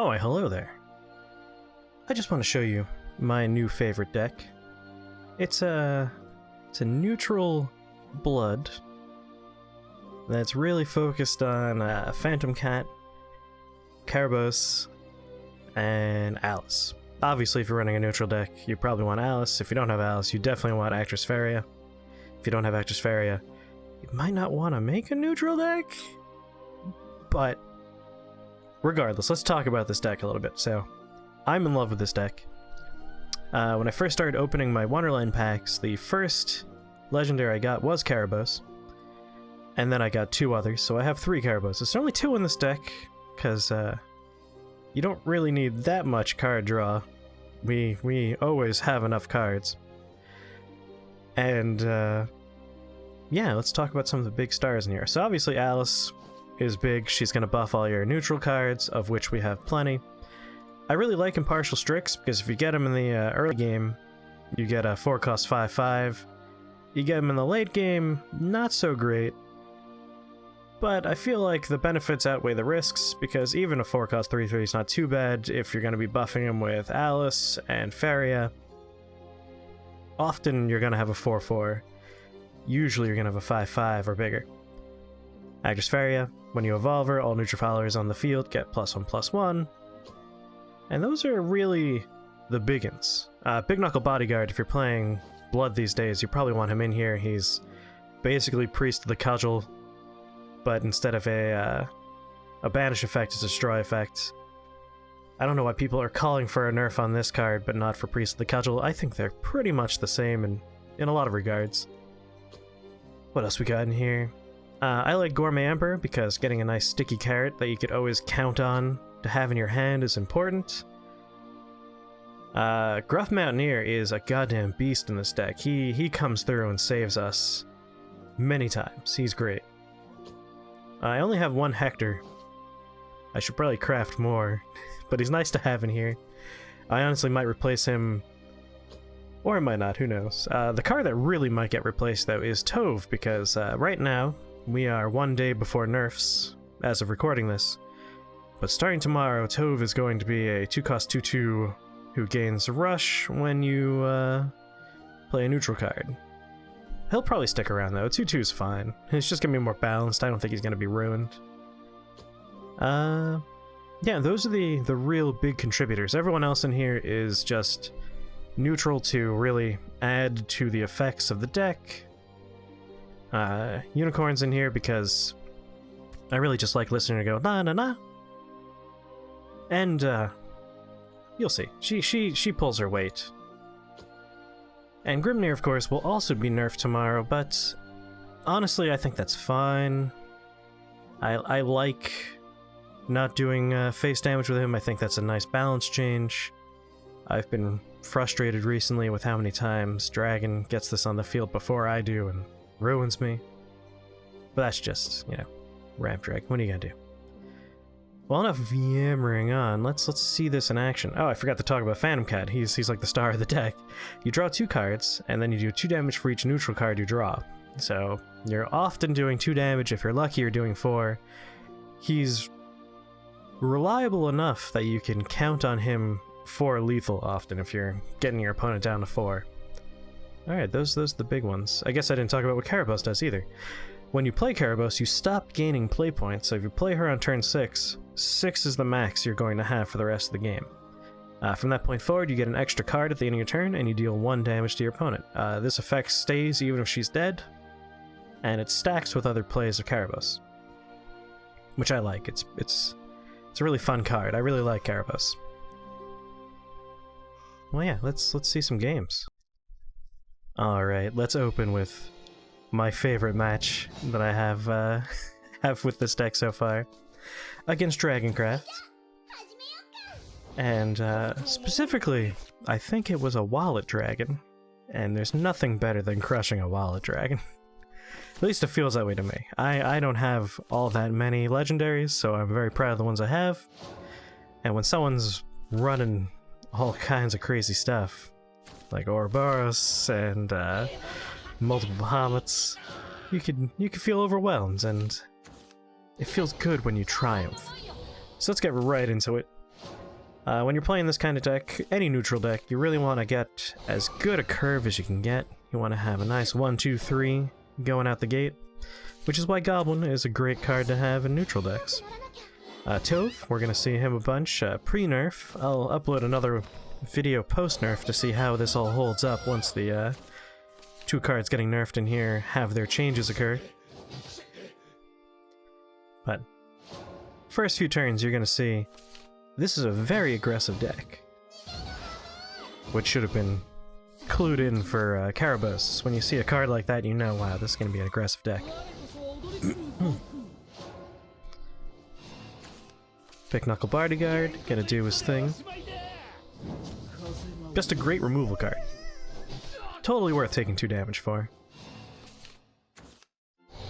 Oh, why, hello there. I just want to show you my new favorite deck. It's a neutral blood that's really focused on Phantom Cat, Carabosse, and Alice. Obviously, if you're running a neutral deck, you probably want Alice. If you don't have Alice, you definitely want Actress Faria. If you don't have Actress Faria, you might not want to make a neutral deck, but regardless, let's talk about this deck a little bit. So, I'm in love with this deck. When I first started opening my Wonderland packs, the first legendary I got was Carabosse, and then I got two others, so I have three Carabosses. There's only two in this deck, because you don't really need that much card draw. We always have enough cards. And yeah, let's talk about some of the big stars in here. So obviously Alice is big. She's going to buff all your neutral cards, of which we have plenty. I really like Impartial Strix, because if you get them in the early game, you get a 4-cost 5/5. You get them in the late game, not so great. But I feel like the benefits outweigh the risks, because even a 4-cost 3/3 is not too bad if you're going to be buffing them with Alice and Faria. Often you're going to have a 4/4. Usually you're going to have a 5/5 or bigger. Actress Faria, when you evolve her, all neutral followers on the field get +1/+1. And those are really the biggins. Big Knuckle Bodyguard, if you're playing Blood these days, you probably want him in here. He's basically Priest of the Cudgel, but instead of a banish effect, it's a destroy effect. I don't know why people are calling for a nerf on this card, but not for Priest of the Cudgel. I think they're pretty much the same in a lot of regards. What else we got in here? I like Gourmet Emperor, because getting a nice sticky carrot that you could always count on to have in your hand is important. Gruff Mountaineer is a goddamn beast in this deck. He comes through and saves us many times. He's great. I only have one Hector. I should probably craft more, but he's nice to have in here. I honestly might replace him, or I might not, who knows. The card that really might get replaced, though, is Tove, because right now, we are one day before Nerfs, as of recording this. But starting tomorrow, Tove is going to be a 2-cost 2/2 who gains Rush when you play a neutral card. He'll probably stick around, though. 2/2 is fine. It's just going to be more balanced. I don't think he's going to be ruined. Yeah, those are the real big contributors. Everyone else in here is just neutral to really add to the effects of the deck. Unicorn's in here because I really just like listening to go na na na. And you'll see. She pulls her weight. And Grimnir, of course, will also be nerfed tomorrow, but honestly, I think that's fine. I like not doing face damage with him. I think that's a nice balance change. I've been frustrated recently with how many times Dragon gets this on the field before I do and ruins me. But that's just, you know, Ramp Drag. What are you gonna do? Well, enough yammering on. Let's see this in action. Oh, I forgot to talk about Phantom Cat. He's like the star of the deck. You draw 2 cards, and then you do 2 damage for each neutral card you draw. So you're often doing 2 damage. If you're lucky, you're doing 4. He's reliable enough that you can count on him for lethal often if you're getting your opponent down to 4. Alright, those are the big ones. I guess I didn't talk about what Carabosse does either. When you play Carabosse, you stop gaining play points, so if you play her on turn 6, 6 is the max you're going to have for the rest of the game. From that point forward, you get an extra card at the end of your turn, and you deal 1 damage to your opponent. This effect stays even if she's dead, and it stacks with other plays of Carabosse, which I like. It's a really fun card. I really like Carabosse. Well, yeah, let's see some games. Alright, let's open with my favorite match that I have with this deck so far, against Dragoncraft. And specifically, I think it was a Wallet Dragon, and there's nothing better than crushing a Wallet Dragon. At least it feels that way to me. I don't have all that many legendaries, so I'm very proud of the ones I have. And when someone's running all kinds of crazy stuff, like Ouroboros and multiple Bahamut's, you can feel overwhelmed, and it feels good when you triumph. So let's get right into it. When you're playing this kind of deck, any neutral deck, you really want to get as good a curve as you can get. You want to have a nice 1, 2, 3 going out the gate, which is why Goblin is a great card to have in neutral decks. Tove, we're going to see him a bunch pre-nerf. I'll upload another video post-nerf to see how this all holds up once the 2 cards getting nerfed in here have their changes occur. But first few turns you're going to see this is a very aggressive deck, which should have been clued in for Carabosse. When you see a card like that, you know, wow, this is going to be an aggressive deck. Big Knuckle Bodyguard, gonna do his thing. Just a great removal card. Totally worth taking 2 damage for.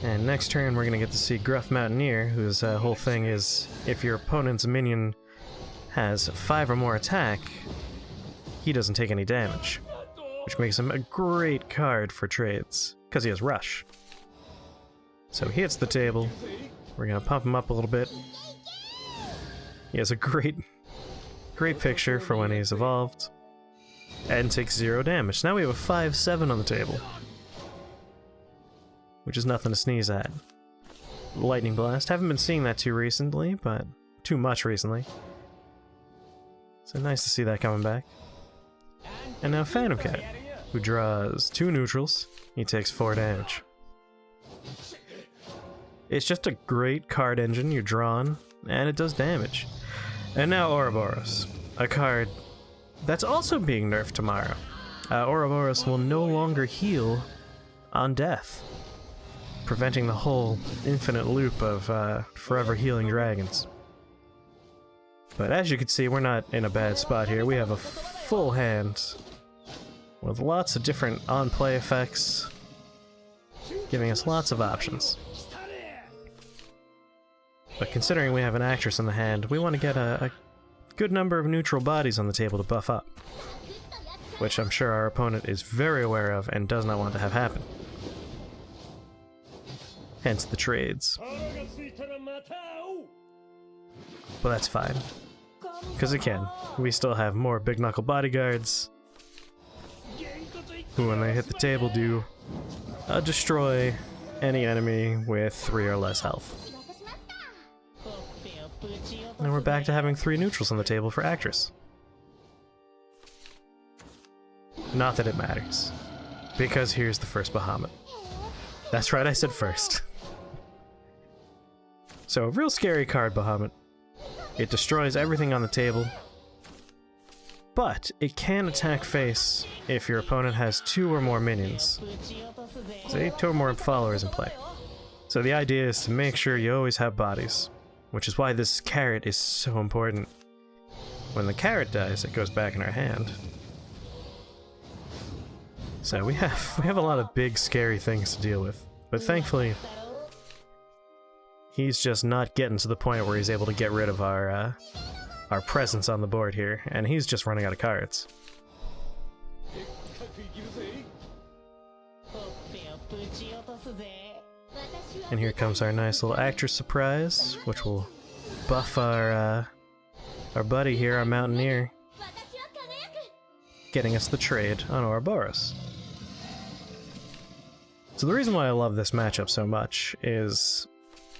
And next turn we're gonna get to see Gruff Mountaineer, whose whole thing is if your opponent's minion has 5 or more attack, he doesn't take any damage, which makes him a great card for trades, because he has Rush. So he hits the table, we're gonna pump him up a little bit. He has a great picture for when he's evolved, and takes 0 damage. Now we have a 5/7 on the table, which is nothing to sneeze at. Lightning Blast, haven't been seeing that too much recently. So nice to see that coming back. And now Phantom Cat, who draws 2 neutrals, he takes 4 damage. It's just a great card engine, you're drawn, and it does damage. And now Ouroboros, a card that's also being nerfed tomorrow. Ouroboros will no longer heal on death, preventing the whole infinite loop of forever healing dragons. But as you can see, we're not in a bad spot here. We have a full hand with lots of different on-play effects, giving us lots of options. But considering we have an actress in the hand, we want to get a good number of neutral bodies on the table to buff up, which I'm sure our opponent is very aware of and does not want to have happen. Hence the trades. But that's fine, because again, we still have more Big Knuckle Bodyguards, who when they hit the table do destroy any enemy with 3 or less health. And we're back to having 3 neutrals on the table for Actress. Not that it matters, because here's the first Bahamut. That's right, I said first. So a real scary card, Bahamut. It destroys everything on the table, but it can attack face if your opponent has 2 or more minions. Say 2 or more followers in play. So the idea is to make sure you always have bodies, which is why this carrot is so important. When the carrot dies, it goes back in our hand. So we have a lot of big, scary things to deal with. But thankfully, he's just not getting to the point where he's able to get rid of our presence on the board here, and he's just running out of cards. And here comes our nice little actress surprise, which will buff our buddy here, our Mountaineer, getting us the trade on Ouroboros. So the reason why I love this matchup so much is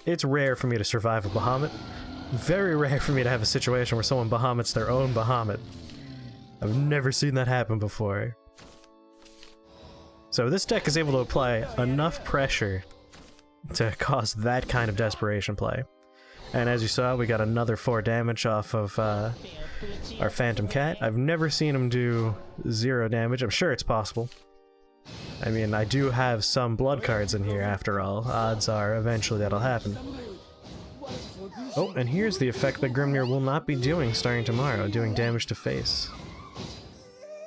it's rare for me to survive a Bahamut. Very rare for me to have a situation where someone Bahamuts their own Bahamut. I've never seen that happen before. So this deck is able to apply enough pressure to cause that kind of desperation play. And as you saw, we got another 4 damage off of our Phantom Cat. I've never seen him do 0 damage. I'm sure it's possible. I mean, I do have some blood cards in here after all. Odds are eventually that'll happen. Oh, and here's the effect that Grimnir will not be doing starting tomorrow, doing damage to face.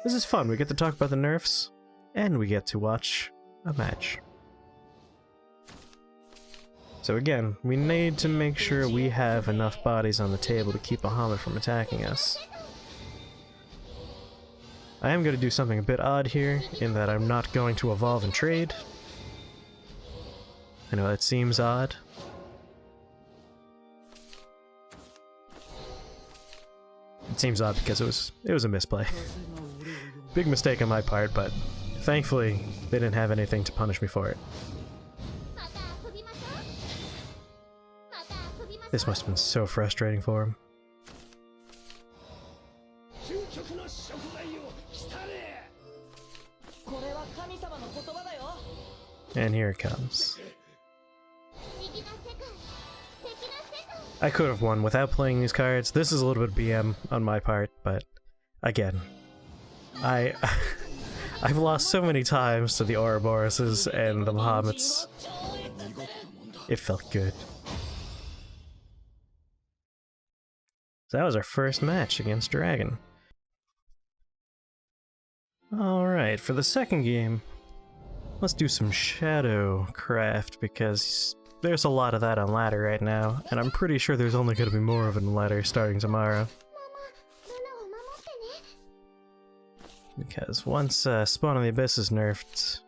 This is fun. We get to talk about the nerfs, and we get to watch a match. So again, we need to make sure we have enough bodies on the table to keep Bahamut from attacking us. I am going to do something a bit odd here, in that I'm not going to evolve and trade. I know that seems odd. seems odd because it was a misplay. Big mistake on my part, but thankfully they didn't have anything to punish me for it. This must have been so frustrating for him. And here it comes. I could have won without playing these cards. This is a little bit BM on my part, but again, I've lost so many times to the Ouroboroses and the Bahamut's. It felt good. So that was our first match against Dragon. Alright, for the second game, let's do some Shadow Craft, because there's a lot of that on ladder right now, and I'm pretty sure there's only going to be more of it on ladder starting tomorrow. Because once Spawn of the Abyss is nerfed,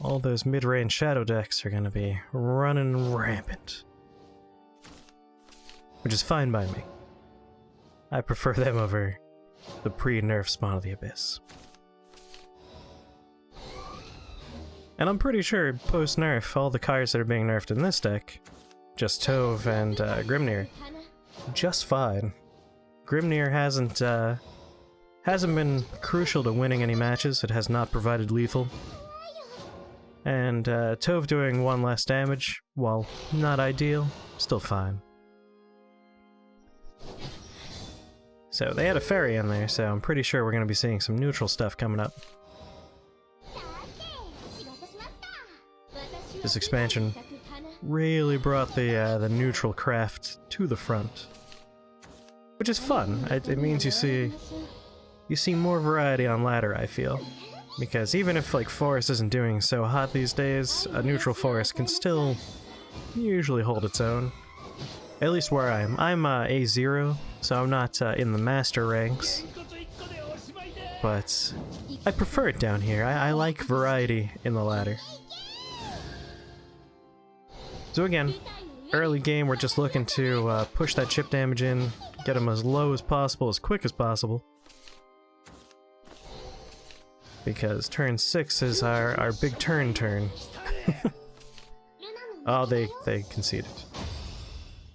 all those mid-range Shadow decks are going to be running rampant. Which is fine by me. I prefer them over the pre-nerf Spawn of the Abyss. And I'm pretty sure post-nerf, all the cards that are being nerfed in this deck, just Tove and Grimnir, just fine. Grimnir hasn't been crucial to winning any matches. It has not provided lethal. And Tove doing 1 less damage, while not ideal, still fine. So they had a fairy in there, so I'm pretty sure we're going to be seeing some neutral stuff coming up. This expansion really brought the neutral craft to the front, which is fun. It means you see more variety on ladder, I feel, because even if like forest isn't doing so hot these days, a neutral forest can still usually hold its own. At least where I am. I'm A0, so I'm not in the master ranks, but I prefer it down here. I like variety in the ladder. So again, early game, we're just looking to push that chip damage in, get them as low as possible, as quick as possible. Because turn 6 is our big turn. Oh, they conceded.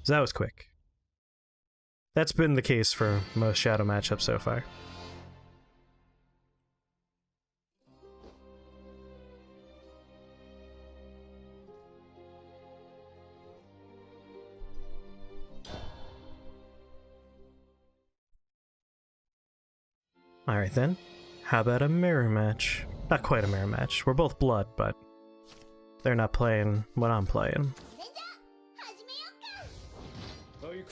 So that was quick. That's been the case for most Shadow matchups so far. Alright then, how about a mirror match? Not quite a mirror match, we're both blood, but they're not playing what I'm playing.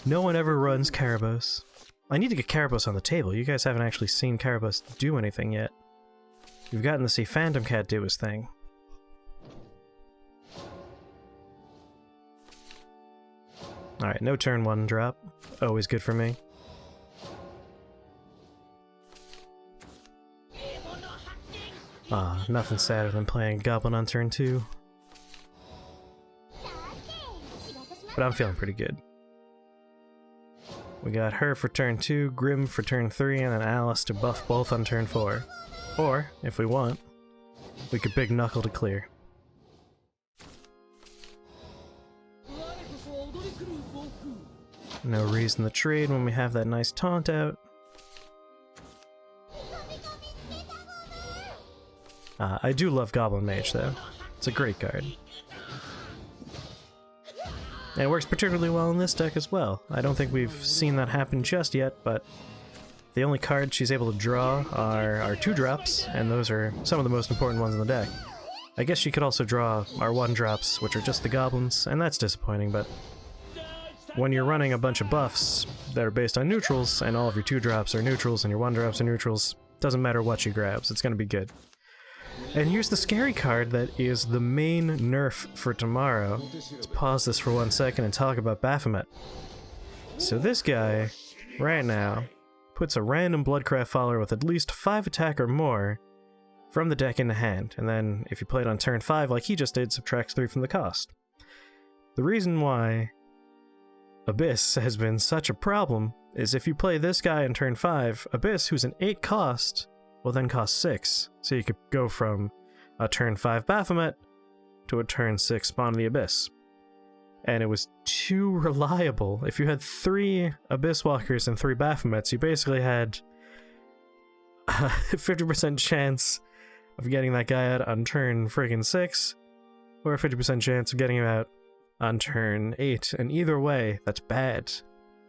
No one ever runs Carabosse. I need to get Carabosse on the table. You guys haven't actually seen Carabosse do anything yet. You've gotten to see Phantom Cat do his thing. Alright, no turn 1 drop. Always good for me. Ah, nothing sadder than playing Goblin on turn 2. But I'm feeling pretty good. We got her for turn 2, Grim for turn 3, and then Alice to buff both on turn 4. Or, if we want, we could big knuckle to clear. No reason to trade when we have that nice taunt out. I do love Goblin Mage though. It's a great card. And it works particularly well in this deck as well. I don't think we've seen that happen just yet, but the only cards she's able to draw are 2-drops, and those are some of the most important ones in the deck. I guess she could also draw our 1-drops, which are just the goblins, and that's disappointing, but when you're running a bunch of buffs that are based on neutrals, and all of your 2-drops are neutrals and your 1-drops are neutrals, doesn't matter what she grabs, it's gonna be good. And here's the scary card that is the main nerf for tomorrow. Let's pause this for 1 second and talk about Baphomet. So this guy, right now, puts a random Bloodcraft follower with at least 5 attack or more from the deck into hand, and then if you play it on turn 5 like he just did, subtracts 3 from the cost. The reason why Abyss has been such a problem is if you play this guy in turn 5, Abyss, who's an 8 cost, will then cost 6. So you could go from a turn 5 Baphomet to a turn 6 Spawn of the Abyss. And it was too reliable. If you had 3 Abyss Walkers and 3 Baphomets, you basically had a 50% chance of getting that guy out on turn friggin' 6, or a 50% chance of getting him out on turn 8. And either way, that's bad.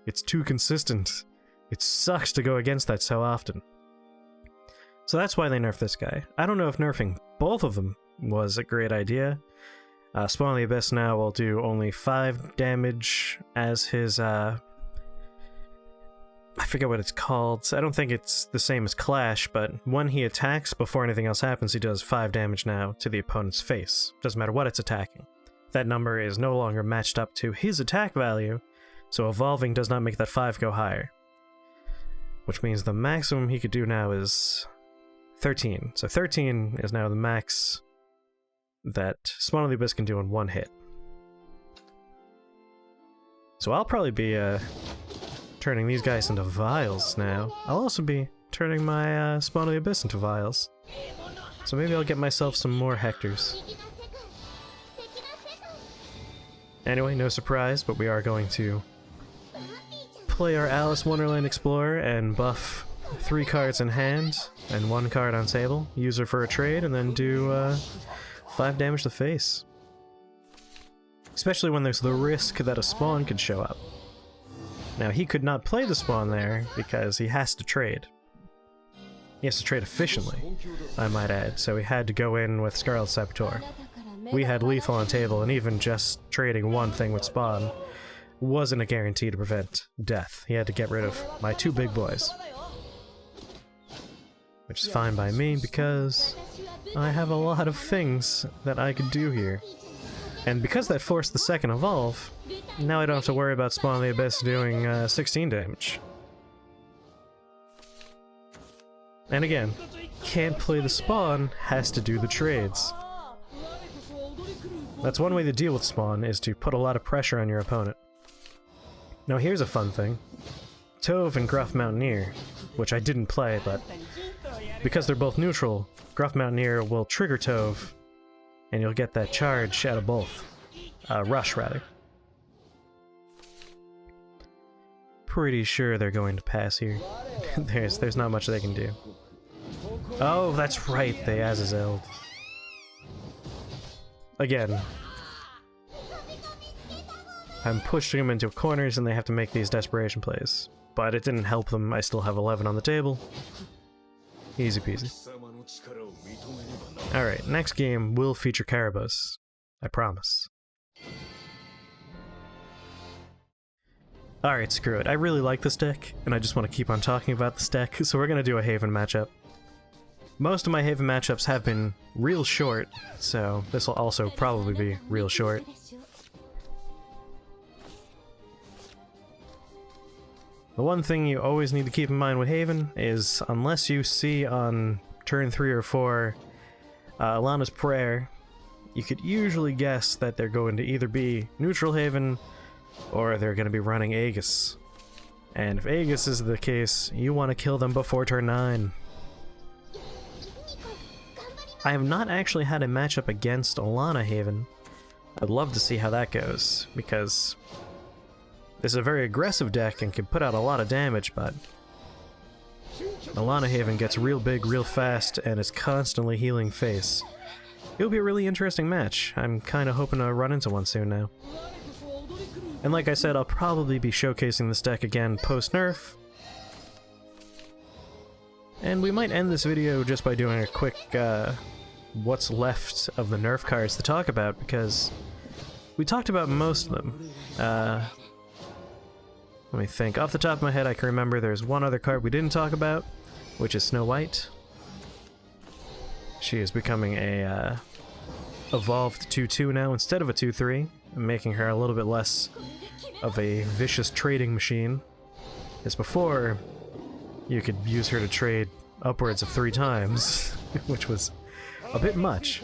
It's too consistent. It sucks to go against that so often. So that's why they nerfed this guy. I don't know if nerfing both of them was a great idea. Spawn of the Abyss now will do only 5 damage as his, I forget what it's called. I don't think it's the same as Clash, but when he attacks, before anything else happens, he does 5 damage now to the opponent's face. Doesn't matter what it's attacking. That number is no longer matched up to his attack value, so evolving does not make that 5 go higher. Which means the maximum he could do now is 13. So 13 is now the max that Spawn of the Abyss can do in 1 hit. So I'll probably be turning these guys into vials now. I'll also be turning my Spawn of the Abyss into vials. So maybe I'll get myself some more Hectors. Anyway, no surprise, but we are going to play our Alice Wonderland Explorer and buff 3 cards in hand and 1 card on table, use her for a trade, and then do 5 damage to the face. Especially when there's the risk that a spawn could show up. Now, he could not play the spawn there because he has to trade. He has to trade efficiently, I might add, so he had to go in with Scarlet Saboteur. We had lethal on table, and even just trading one thing with spawn wasn't a guarantee to prevent death. He had to get rid of my 2 big boys. Which is fine by me, because I have a lot of things that I could do here. And because that forced the second evolve, now I don't have to worry about Spawn of the Abyss doing 16 damage. And again, can't play the spawn, has to do the trades. That's one way to deal with spawn, is to put a lot of pressure on your opponent. Now here's a fun thing. Tove and Gruff Mountaineer, which I didn't play, but because they're both neutral, Gruff Mountaineer will trigger Tove, and you'll get that charge out of both. Rush, rather. Pretty sure they're going to pass here. There's not much they can do. Oh, that's right, they Azazelled. Again, I'm pushing them into corners and they have to make these desperation plays. But it didn't help them, I still have 11 on the table. Easy peasy. Alright, next game will feature Carabosse. I promise. Alright, screw it. I really like this deck, and I just want to keep on talking about this deck, so we're gonna do a Haven matchup. Most of my Haven matchups have been real short, so this will also probably be real short. The one thing you always need to keep in mind with Haven is, unless you see on turn 3 or 4 Alana's Prayer, you could usually guess that they're going to either be neutral Haven or they're going to be running Aegis. And if Aegis is the case, you want to kill them before turn 9. I have not actually had a matchup against Alana Haven. I'd love to see how that goes, because this is a very aggressive deck and can put out a lot of damage, but Alana Haven gets real big real fast and is constantly healing face. It'll be a really interesting match. I'm kind of hoping to run into one soon now. And like I said, I'll probably be showcasing this deck again post-nerf. And we might end this video just by doing a quick what's left of the nerf cards to talk about, because we talked about most of them. Let me think. Off the top of my head, I can remember there's one other card we didn't talk about, which is Snow White. She is becoming a evolved 2-2 now instead of a 2-3, making her a little bit less of a vicious trading machine. As before, you could use her to trade upwards of 3 times, which was a bit much.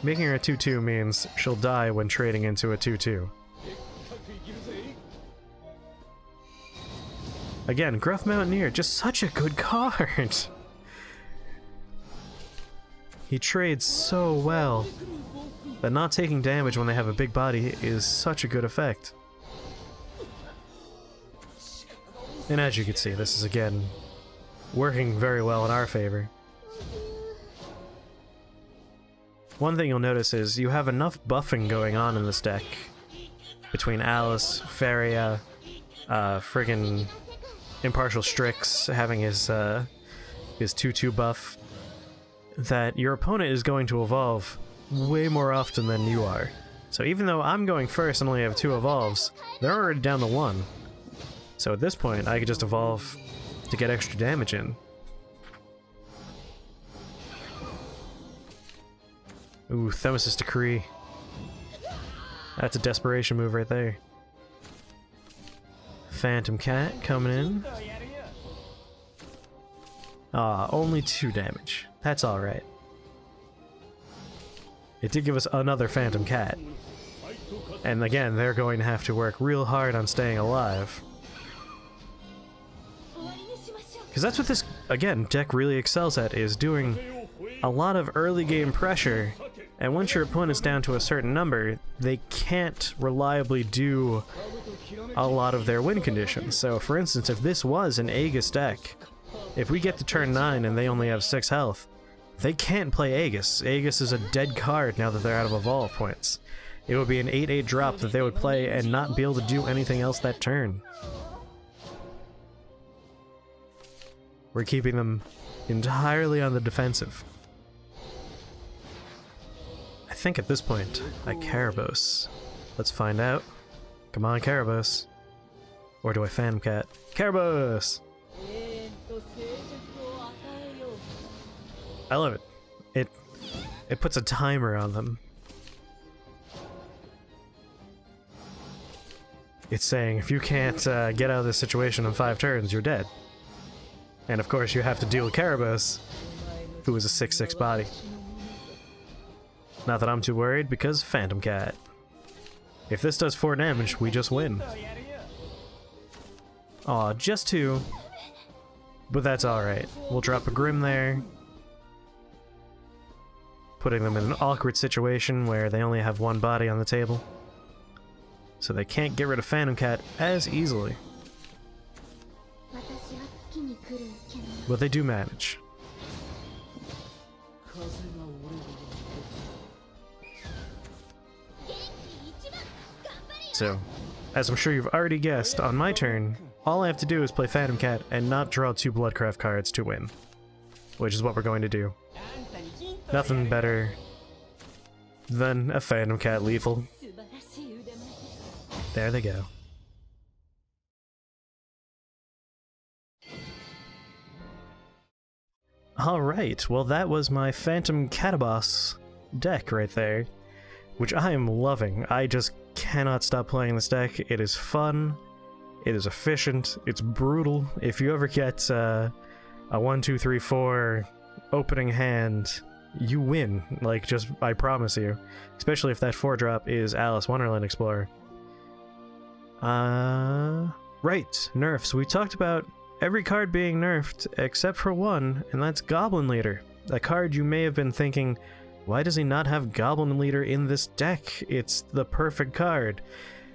Making her a 2-2 means she'll die when trading into a 2-2. Again, Gruff Mountaineer, just such a good card. He trades so well that not taking damage when they have a big body is such a good effect. And as you can see, this is again working very well in our favor. One thing you'll notice is you have enough buffing going on in this deck between Alice, Faria, friggin' Impartial Strix having his 2/2 buff, that your opponent is going to evolve way more often than you are. So even though I'm going first and only have 2 evolves, they're already down to 1. So at this point, I could just evolve to get extra damage in. Ooh, Themis' Decree. That's a desperation move right there. Phantom Cat coming in. Only 2 damage. That's alright. It did give us another Phantom Cat. And again, they're going to have to work real hard on staying alive. Because that's what this, again, deck really excels at, is doing a lot of early game pressure, and once your opponent's down to a certain number, they can't reliably do a lot of their win conditions. So for instance, if this was an Aegis deck, if we get to turn 9 and they only have 6 health, they can't play Aegis. Aegis is a dead card now that they're out of evolve points. It would be an 8/8 drop that they would play and not be able to do anything else that turn. We're keeping them entirely on the defensive. I think at this point, I Carabosse. Let's find out. Come on, Carabosse. Or do I Phantom Cat? Carabosse! I love it. It puts a timer on them. It's saying, if you can't get out of this situation in 5 turns, you're dead. And of course you have to deal with Carabosse, who is a 6/6 body. Not that I'm too worried, because Phantom Cat. If this does 4 damage, we just win. Aw, just 2. But that's alright. We'll drop a Grim there, putting them in an awkward situation where they only have 1 body on the table. So they can't get rid of Phantom Cat as easily. But they do manage. So, as I'm sure you've already guessed, on my turn, all I have to do is play Phantom Cat and not draw 2 Bloodcraft cards to win. Which is what we're going to do. Nothing better than a Phantom Cat lethal. There they go. Alright, well that was my Phantom Cattabosse deck right there, which I am loving. I just cannot stop playing this deck. It is fun, it is efficient, it's brutal. If you ever get a 1, 2, 3, 4 opening hand, you win. Like, just, I promise you. Especially if that 4-drop is Alice Wonderland Explorer. Right, nerfs. We talked about every card being nerfed except for one, and that's Goblin Leader. A card you may have been thinking, why does he not have Goblin Leader in this deck? It's the perfect card.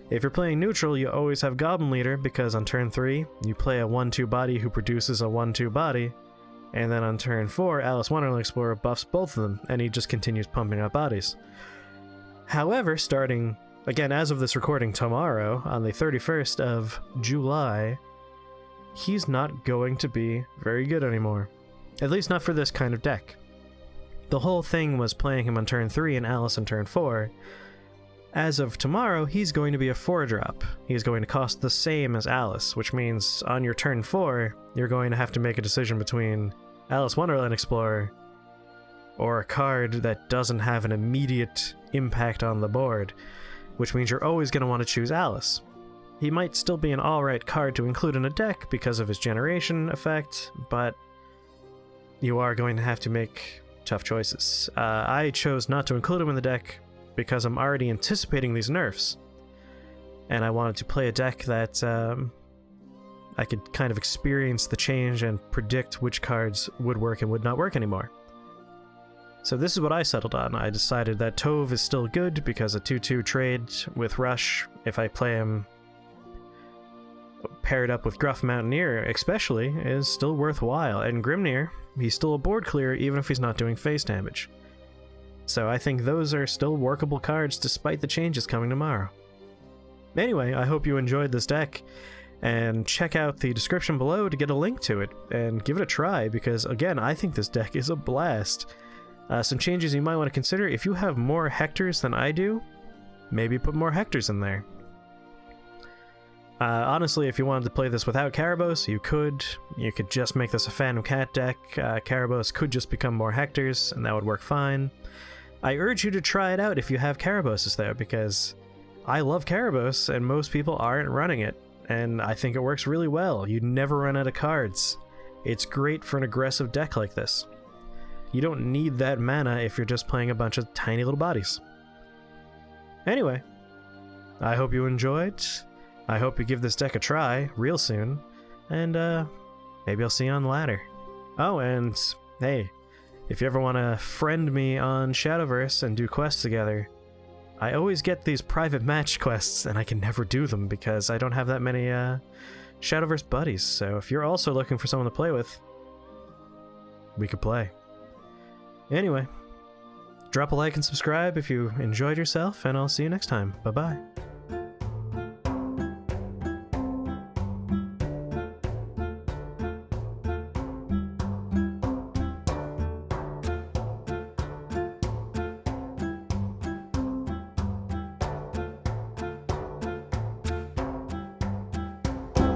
If you're playing neutral, you always have Goblin Leader, because on turn 3, you play a 1/2 body who produces a 1/2 body, and then on turn 4, Alice Wonderland Explorer buffs both of them, and he just continues pumping out bodies. However, starting, again, as of this recording tomorrow, on the 31st of July, he's not going to be very good anymore. At least not for this kind of deck. The whole thing was playing him on turn 3 and Alice on turn 4. As of tomorrow, he's going to be a 4-drop. He's going to cost the same as Alice, which means on your turn 4, you're going to have to make a decision between Alice Wonderland Explorer or a card that doesn't have an immediate impact on the board, which means you're always going to want to choose Alice. He might still be an alright card to include in a deck because of his generation effect, but you are going to have to make tough choices. I chose not to include him in the deck because I'm already anticipating these nerfs, and I wanted to play a deck that I could kind of experience the change and predict which cards would work and would not work anymore. So this is what I settled on. I decided that Tove is still good because a 2/2 trade with Rush, if I play him paired up with Gruff Mountaineer especially, is still worthwhile. And Grimnir, he's still a board clear even if he's not doing face damage. So I think those are still workable cards despite the changes coming tomorrow. Anyway, I hope you enjoyed this deck, and check out the description below to get a link to it, and give it a try, because again, I think this deck is a blast. Some changes you might want to consider: if you have more Hectors than I do, maybe put more Hectors in there. Honestly, if you wanted to play this without Carabosse, you could. You could just make this a Phantom Cat deck. Carabosse could just become more Hectors, and that would work fine. I urge you to try it out if you have Carabosses there, because I love Carabosse, and most people aren't running it, and I think it works really well. You never run out of cards. It's great for an aggressive deck like this. You don't need that mana if you're just playing a bunch of tiny little bodies. Anyway, I hope you enjoyed. I hope you give this deck a try real soon, and maybe I'll see you on the ladder. Oh, and hey, if you ever want to friend me on Shadowverse and do quests together, I always get these private match quests, and I can never do them because I don't have that many Shadowverse buddies. So if you're also looking for someone to play with, we could play. Anyway, drop a like and subscribe if you enjoyed yourself, and I'll see you next time. Bye-bye.